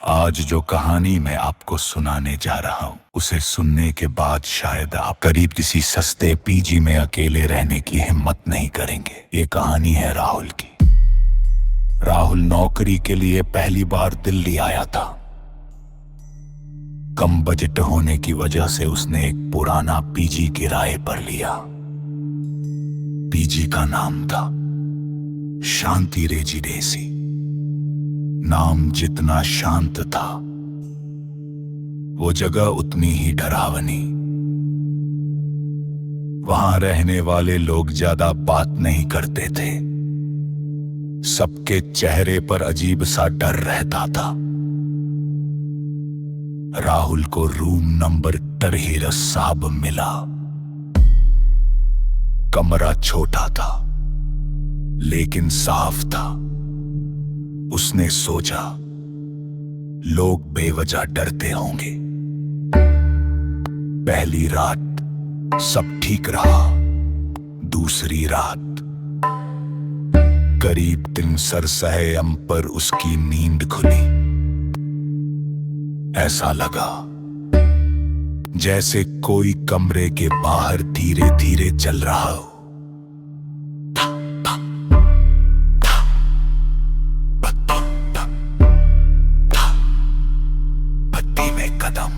आज जो कहानी मैं आपको सुनाने जा रहा हूँ उसे सुनने के बाद शायद आप करीब किसी सस्ते पीजी में अकेले रहने की हिम्मत नहीं करेंगे। ये कहानी है राहुल की। राहुल नौकरी के लिए पहली बार दिल्ली आया था। कम बजट होने की वजह से उसने एक पुराना पीजी किराए पर लिया। पीजी का नाम था शांति रेजिडेंसी। नाम जितना शांत था वो जगह उतनी ही डरावनी। वहां रहने वाले लोग ज्यादा बात नहीं करते थे। सबके चेहरे पर अजीब सा डर रहता था। राहुल को रूम नंबर 13 मिला। कमरा छोटा था लेकिन साफ था। उसने सोचा लोग बेवजह डरते होंगे। पहली रात सब ठीक रहा। दूसरी रात करीब 3 सरसहम पर उसकी नींद खुली। ऐसा लगा जैसे कोई कमरे के बाहर धीरे धीरे चल रहा हो। कदम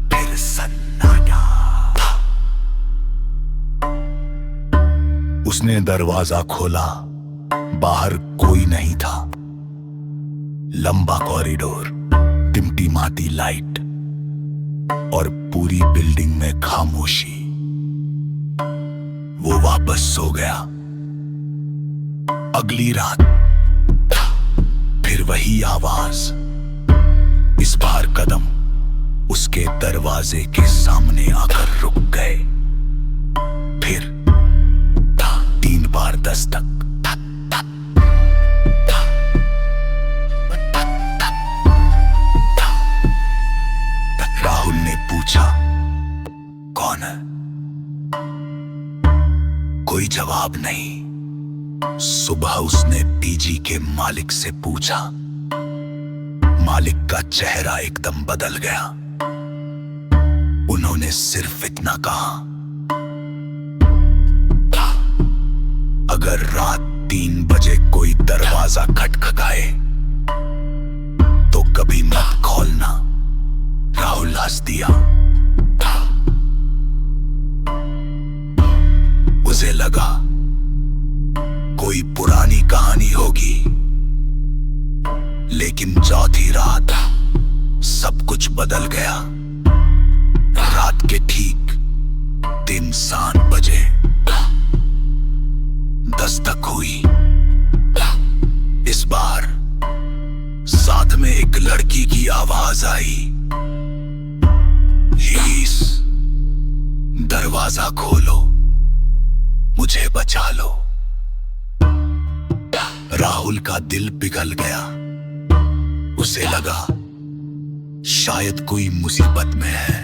फिर सन्नाटा। उसने दरवाजा खोला। बाहर कोई नहीं था। लंबा कॉरिडोर, टिमटिमाती लाइट और पूरी बिल्डिंग में खामोशी। वो वापस सो गया। अगली रात फिर वही आवाज। इस बार कदम उसके दरवाजे के सामने आकर रुक गए। फिर 3 बार दस्तक। राहुल ने पूछा, कौन है? कोई जवाब नहीं। सुबह उसने पीजी के मालिक से पूछा। मालिक का चेहरा एकदम बदल गया। उन्होंने सिर्फ इतना कहा, अगर रात 3 बजे कोई दरवाजा खटखटाए तो कभी मत खोलना। राहुल हंस दिया। उसे लगा कोई पुरानी कहानी होगी। लेकिन चौथी रात सब कुछ बदल गया। रात के ठीक 3 बजे दस्तक हुई। इस बार साथ में एक लड़की की आवाज आई, हीस, दरवाजा खोलो, मुझे बचा लो। राहुल का दिल पिघल गया। उसे लगा शायद कोई मुसीबत में है।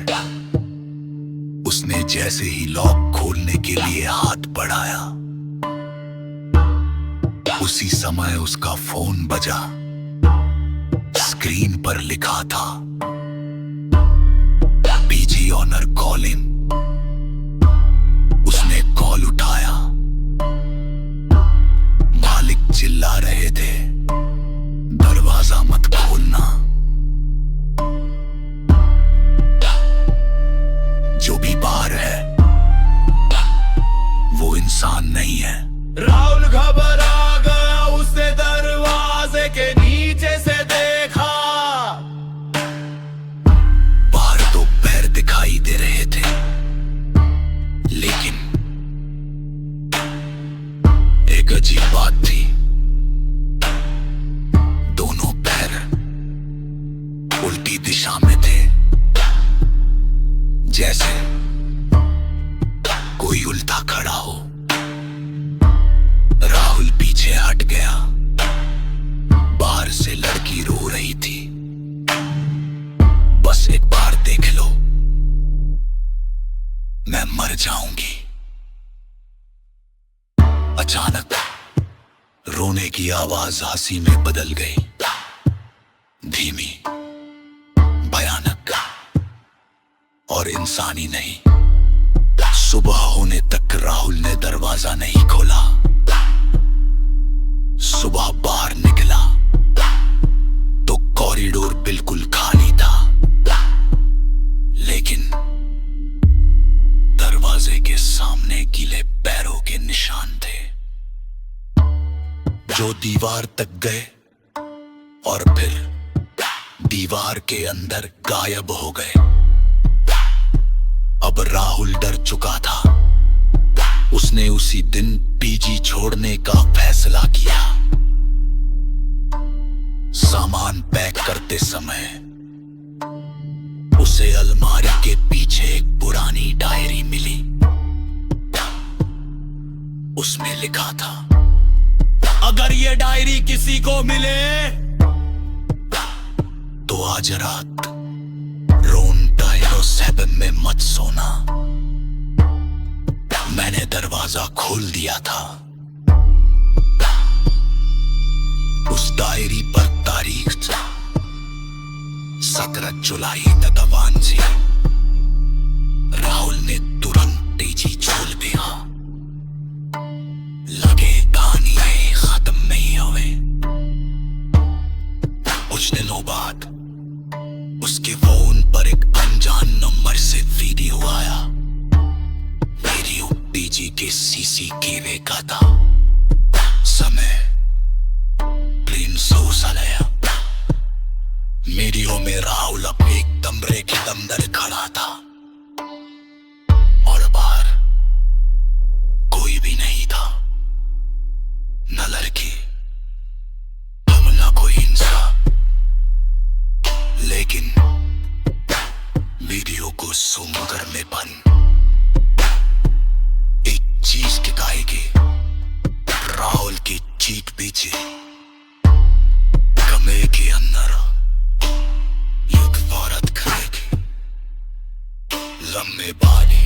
उसने जैसे ही लॉक खोलने के लिए हाथ बढ़ाया, उसी समय उसका फोन बजा। स्क्रीन पर लिखा था, पीजी ऑनर कॉलिंग। उसने कॉल उठाया। मालिक चिल्ला रहे थे, दरवाजा मत खोलना। जो भी बाहर है वो इंसान नहीं है। राहुल घबरा गया। उसने दरवाजे के नीचे से देखा। बाहर तो पैर दिखाई दे रहे थे लेकिन एक अजीब बात थी। दोनों पैर उल्टी दिशा में थे, जैसे कोई उल्टा खड़ा हो। राहुल पीछे हट गया। बाहर से लड़की रो रही थी। बस एक बार देख लो, मैं मर जाऊंगी। अचानक रोने की आवाज हंसी में बदल गई। और इंसानी नहीं। सुबह होने तक राहुल ने दरवाजा नहीं खोला। सुबह बाहर निकला तो कॉरिडोर बिल्कुल खाली था, लेकिन दरवाजे के सामने गीले पैरों के निशान थे जो दीवार तक गए और फिर दीवार के अंदर गायब हो गए। अब राहुल डर चुका था। उसने उसी दिन पीजी छोड़ने का फैसला किया। सामान पैक करते समय उसे अलमारी के पीछे एक पुरानी डायरी मिली। उसमें लिखा था, अगर ये डायरी किसी को मिले तो आज रात रोनटाइरो 7 में मत सोना। मैंने दरवाजा खोल दिया था। उस डायरी पर तारीख 17 जुलाई तदवांसी। राहुल ने तुरंत तेजी छोड़ दिया। लगे कहानी खत्म नहीं हुए। कुछ दिनों बाद उसके फोन पर एक अनजान नंबर से वीडियो आया। वीडियो पीजी के सीसीटीवी का था। समय 300 वीडियो में राहुल अपने एक कमरे के अंदर खड़ा था और बाहर कोई भी नहीं था। न लड़की, न कोई इंसान। लेकिन वीडियो को जूम करने पर एक चीज दिखाएगी। राहुल की चीख पीछे कमरे के अंदर एक औरत खड़ेगी। लंबे बाली,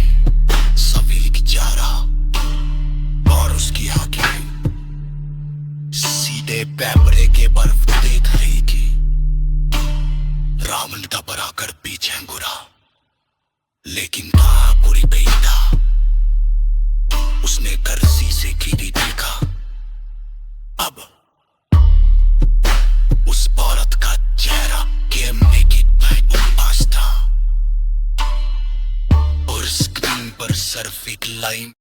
सफेद चेहरा और उसकी आंखें सीधे कैमरे के बर्फ देख रही थी। राहुल घबरा कर पीछे मुड़ा, लेकिन कहाँ पूरी गई था। उसने कर शीशे की भी देखा। अब उस औरत का चेहरा कैमरे की पास था और स्क्रीन पर सिर्फ एक लाइन